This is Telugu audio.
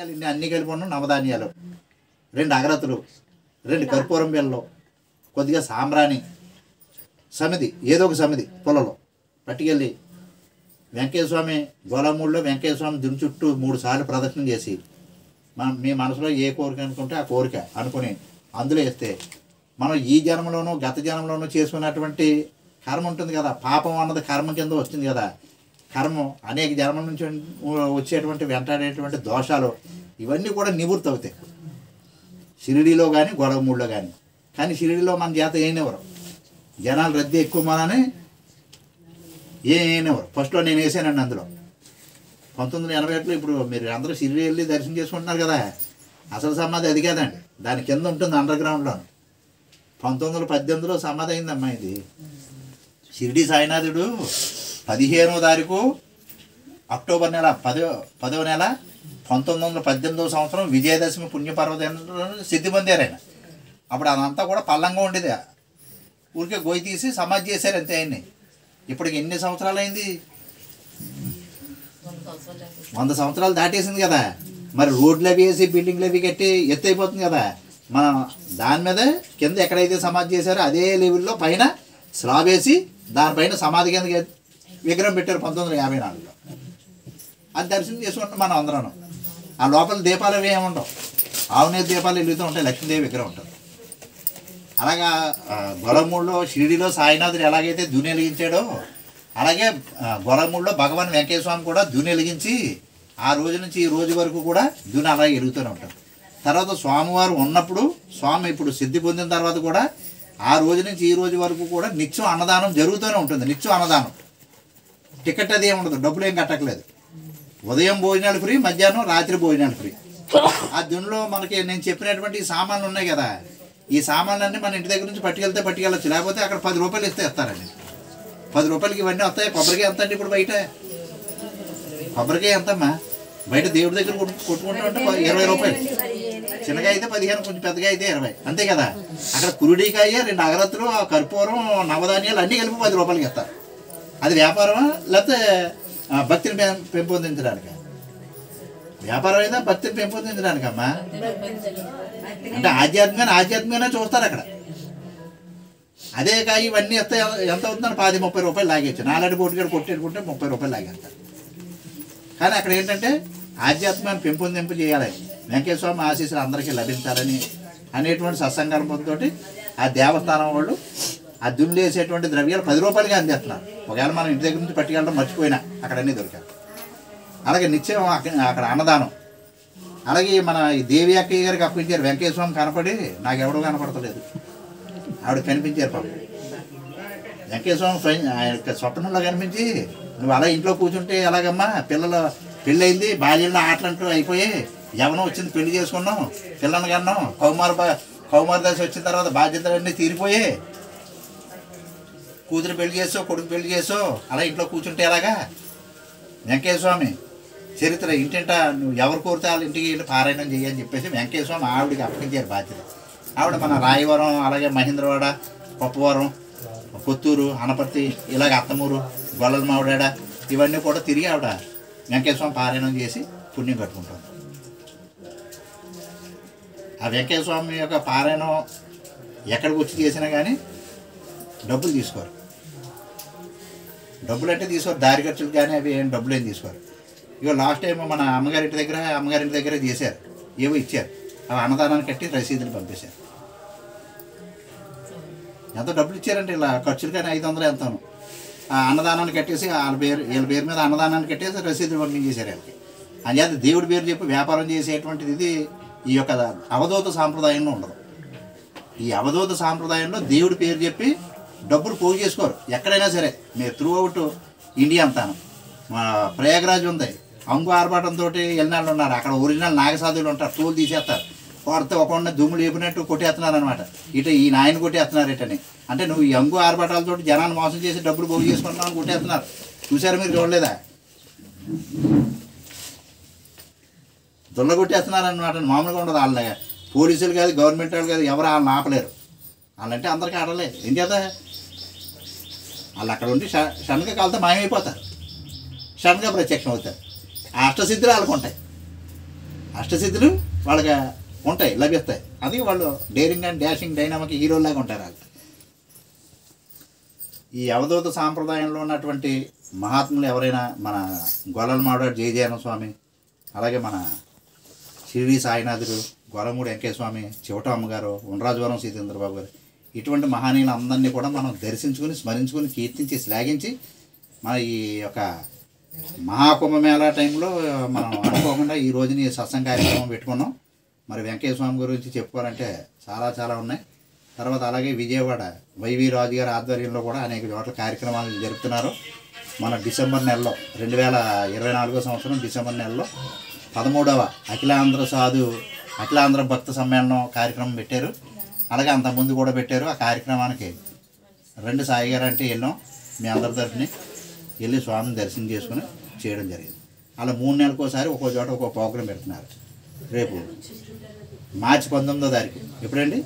ఇన్ని అన్నీ కలిపి ఉన్న నవధాన్యాలు, 2 అగరత్తులు, 2 కర్పూరం బిళ్ళలు, కొద్దిగా సాంబ్రాణి, సమిది, ఏదో ఒక సమిది పొలంలో పట్టుకెళ్ళి వెంకయ్య స్వామి గోళమూడిలో వెంకయ్య స్వామి దిని చుట్టూ 3 సార్లు ప్రదక్షిణ చేసి మీ మనసులో ఏ కోరిక అనుకుంటే ఆ కోరిక అనుకుని అందులో వేస్తే మనం ఈ జన్మలోనూ గత జన్మలోనూ చేసుకున్నటువంటి కర్మ ఉంటుంది కదా, పాపం అన్నది కర్మ కింద వస్తుంది కదా, కర్మం అనేక జన్మల నుంచి వచ్చేటువంటి వెంటాడేటువంటి దోషాలు ఇవన్నీ కూడా నివృత్తి అవుతాయి షిరిడీలో కానీ గొడవమూడిలో కానీ. కానీ షిరిడీలో మన చేత ఏనేవారు, జనాలు రద్దీ ఎక్కువ మనని ఏనేవారు. ఫస్ట్లో నేను వేసానండి అందులో 1981లో. ఇప్పుడు మీరు అందరూ షిరిడీ వెళ్ళి దర్శనం చేసుకుంటున్నారు కదా, అసలు సమాధి అది కాదండి, దాని కింద ఉంటుంది అండర్ గ్రౌండ్లో. 1918లో సమాధి అయిందమ్మా ఇది. షిరిడీ సాయినాథుడు 15వ తారీఖు అక్టోబర్ నెల 10వ నెల 1918వ సంవత్సరం విజయదశమి పుణ్యపర్వదినంలో సిద్ధి పొందారు ఆయన. అప్పుడు అదంతా కూడా పల్లంగా ఉండేది, ఊరికే గోయి తీసి సమాధి చేశారు అంతే ఆయన్ని. ఇప్పటికి ఎన్ని సంవత్సరాలు అయింది? 100 సంవత్సరాలు దాటేసింది కదా. మరి రోడ్లు అవి వేసి బిల్డింగ్లు అవి కట్టి ఎత్తు అయిపోతుంది కదా, మనం దాని మీద కింద ఎక్కడైతే సమాధి చేశారో అదే లెవెల్లో పైన స్లాబ్ వేసి దానిపైన సమాధి కింద విగ్రహం పెట్టారు 1954లో. అది దర్శనం చేసుకుంటాం మనం అందరం. ఆ లోపల దీపాలు అవి ఏమి ఉండవు, ఆవునేరు దీపాలు వెలుగుతూ ఉంటాయి, లక్ష్మీదేవి విగ్రహం ఉంటుంది. అలాగా గొలమూడిలో షిరిడీలో సాయినాథుడు ఎలాగైతే ధూని వెలిగించాడో అలాగే గొలమూడిలో భగవాన్ వెంకయ్య స్వామి కూడా ధూని వెలిగించి ఆ రోజు నుంచి ఈ రోజు వరకు కూడా ధూని అలాగే వెలుగుతూనే ఉంటారు. తర్వాత స్వామివారు ఉన్నప్పుడు, స్వామి ఇప్పుడు సిద్ధి పొందిన తర్వాత కూడా ఆ రోజు నుంచి ఈ రోజు వరకు కూడా నిత్యం అన్నదానం జరుగుతూనే ఉంటుంది. నిత్యం అన్నదానం, టికెట్ అది ఏమి ఉండదు, డబ్బులు ఏం కట్టట్లేదు. ఉదయం భోజనాలు ఫ్రీ, మధ్యాహ్నం రాత్రి భోజనాలు ఫ్రీ. ఆ దునిలో మనకి నేను చెప్పినటువంటి ఈ సామాన్లు ఉన్నాయి కదా, ఈ సామాన్లన్నీ మన ఇంటి దగ్గర నుంచి పట్టుకెళ్ళచ్చు, లేకపోతే అక్కడ 10 రూపాయలు ఇస్తారండి. 10 రూపాయలకి ఇవన్నీ వస్తాయి. కొబ్బరికాయ ఎంత అండి ఇప్పుడు బయట? కొబ్బరికాయ ఎంతమ్మా బయట దేవుడి దగ్గర కొట్టుకుంటూ ఉంటే 20 రూపాయలు. చిన్నగా అయితే 15, కొంచెం పెద్దగా అయితే 20, అంతే కదా. అక్కడ కురుడికాయ, 2 అగరత్తులు, కర్పూరం, నవధాన్యాలు అన్నీ కలిపి 10 రూపాయలకి ఇస్తారు. అది వ్యాపారమా లేకపోతే భక్తిని పెంపొందించడానికి? వ్యాపారం అయితే భక్తిని పెంపొందించడానికమ్మా. అంటే ఆధ్యాత్మికంగానే చూస్తారు అక్కడ. అదే కాయ ఇవన్నీ ఎంత అవుతుందని 10-30 రూపాయలు లాగేచ్చు. 4 పోటీగాడు కొట్టేట్టుకుంటే 30 రూపాయలు లాగేస్తారు. కానీ అక్కడ ఏంటంటే ఆధ్యాత్మికాన్ని పెంపొందింపు చేయాలి, వెంకయ్య స్వామి ఆశీస్సులు అందరికీ లభించాలని అనేటువంటి సత్సంకల్పంతో ఆ దేవస్థానం వాళ్ళు ఆ దున్నులు వేసేటువంటి ద్రవ్యాలు 10 రూపాయలుగా అందిస్తున్నారు. ఒకవేళ మనం ఇంటి దగ్గర నుంచి పట్టుకెళ్ళడం మర్చిపోయినా అక్కడ అన్నీ దొరికారు. అలాగే నిత్యం అక్కడ అన్నదానం. అలాగే మన ఈ దేవి అక్కయ్య గారికి అప్పించారు. వెంకయ్య స్వామి కనపడి నాకు ఎవడో కనపడతలేదు, ఆవిడ కనిపించారు పాపం. వెంకయ్య స్వామి ఆయన స్వప్నంలో కనిపించి, నువ్వు అలా ఇంట్లో కూర్చుంటే ఎలాగమ్మా, పిల్లలు పెళ్ళయింది, బాల్యంలో ఆటలంటూ అయిపోయి, యవనం వచ్చింది, పెళ్లి చేసుకున్నాం, పిల్లని కన్నాం, కౌమార దశ వచ్చిన తర్వాత బాధ్యతలన్నీ తీరిపోయి కూతురు పెళ్లి చేసో కొడుకు పెళ్లి చేసో అలా ఇంట్లో కూర్చుంటే ఎలాగా? వెంకయ్య స్వామి చరిత్ర ఇంటింట నువ్వు ఎవరు కోరితే వాళ్ళ ఇంటికి వెళ్ళి పారాయణం చేయని చెప్పేసి వెంకయ్య స్వామి ఆవిడికి అప్పగించారు బాధ్యత. ఆవిడ మన రాయవరం, అలాగే మహేంద్రవాడ, కొప్పవరం, కొత్తూరు, అనపర్తి, ఇలాగ అత్తమూరు, గొల్లల మావిడాడ ఇవన్నీ కూడా తిరిగి ఆవిడ వెంకయ్య స్వామి పారాయణం చేసి పుణ్యం కట్టుకుంటాం. ఆ వెంకయ్య స్వామి యొక్క పారాయణం ఎక్కడికి వచ్చి చేసినా కానీ డబ్బులు తీసుకోరు. డబ్బులు అంటే తీసుకోరు, దారి ఖర్చులు కానీ అవి ఏం డబ్బులు ఏం తీసుకోరు. ఇక లాస్ట్ టైం మన అమ్మగారింటి దగ్గర చేశారు, ఏవో ఇచ్చారు, అవి అన్నదానాన్ని కట్టి రసీదులు పంపేశారు. ఎంతో డబ్బులు ఇచ్చారంటే ఇలా ఖర్చులు కానీ 500 ఎంతను ఆ అన్నదానాన్ని కట్టేసి వీళ్ళ పేరు మీద అన్నదానాన్ని కట్టేసి రసీదులు పంపించేశారు వాళ్ళకి. అంచేత దేవుడి పేరు చెప్పి వ్యాపారం చేసేటువంటిది ఇది ఈ యొక్క అవధూత సాంప్రదాయంలో ఉండదు. ఈ అవధూత సాంప్రదాయంలో దేవుడి పేరు చెప్పి డబ్బులు పోగు చేసుకోరు ఎక్కడైనా సరే. మీరు త్రూ అవుట్ ఇండియా అంతాను. మా ప్రయాగరాజ్ ఉంది, అంగు ఆర్భాటంతో వెళ్ళినాళ్ళు ఉన్నారు. అక్కడ ఒరిజినల్ నాగసాధువులు ఉంటారు, తోలు తీసేస్తారు, కొడితే ఒకడిని దుమ్ములు లేపినట్టు కొట్టేస్తున్నారు అనమాట. ఇటు ఈ నాయన కొట్టేస్తున్నారు ఇటని. అంటే నువ్వు ఈ అంగు ఆర్భాటాలతో జనాన్ని మోసం చేసి డబ్బులు పోగు చేసుకుంటున్నావు అని కొట్టేస్తున్నారు. చూసారు మీరు? చూడలేదా? దుల్ల కొట్టేస్తున్నారు అనమాట. మామూలుగా ఉండదు. వాళ్ళ పోలీసులు కాదు, గవర్నమెంట్ వాళ్ళు కాదు, ఎవరు వాళ్ళని ఆపలేరు. వాళ్ళంటే అందరికీ ఆడలే. ఏం చేత వాళ్ళు అక్కడ ఉండి షణ్గా కాలితే మాయమైపోతారు, షణ్గా ప్రత్యక్షం అవుతారు. ఆ అష్టసిద్ధులు వాళ్ళకు ఉంటాయి. అష్టసిద్ధులు వాళ్ళకి ఉంటాయి, లభిస్తాయి. అందుకే వాళ్ళు డేరింగ్ అండ్ డాషింగ్ డైనామిక్ హీరోలాగా ఉంటారు వాళ్ళు. ఈ అవధూత సాంప్రదాయంలో ఉన్నటువంటి మహాత్ములు ఎవరైనా మన గొల్లలమాడ జయజయన స్వామి, అలాగే మన షిరిడి సాయినాథుడు, గొల్లమూడి వెంకయ్య స్వామి, చివటమ్మ గారు, ఉండ్రాజవరం సీతేంద్రబాబు గారు, ఇటువంటి మహనీయులు అందరినీ కూడా మనం దర్శించుకుని స్మరించుకుని కీర్తించి శ్లాఘించి మన ఈ యొక్క మహాకుంభమేళా టైంలో మనం అనుకోకుండా ఈ రోజుని సత్సంగ కార్యక్రమం పెట్టుకున్నాం. మరి వెంకయ్య స్వామి గురించి చెప్పుకోవాలంటే చాలా చాలా ఉన్నాయి. తర్వాత అలాగే విజయవాడ వైవి రాజు గారి ఆధ్వర్యంలో కూడా అనేక చోట్ల కార్యక్రమాలు జరుపుతున్నారు. మన డిసెంబర్ నెలలో 2024 సంవత్సరం డిసెంబర్ నెలలో 13వ అఖిలాంధ్ర భక్త సమ్మేళనం కార్యక్రమం పెట్టారు. అలాగే అంతకుముందు కూడా పెట్టారు. ఆ కార్యక్రమానికి రెండు సాయి గారు అంటే వెళ్ళాం. మీ అందరి తరఫుని వెళ్ళి స్వామిని దర్శనం చేసుకుని చేయడం జరిగింది. అలా 3 నెలలకోసారి ఒక్కో చోట ఒక్కో ప్రోగ్రాం పెడుతున్నారు. రేపు మార్చి 19వ తారీఖు ఎప్పుడండి?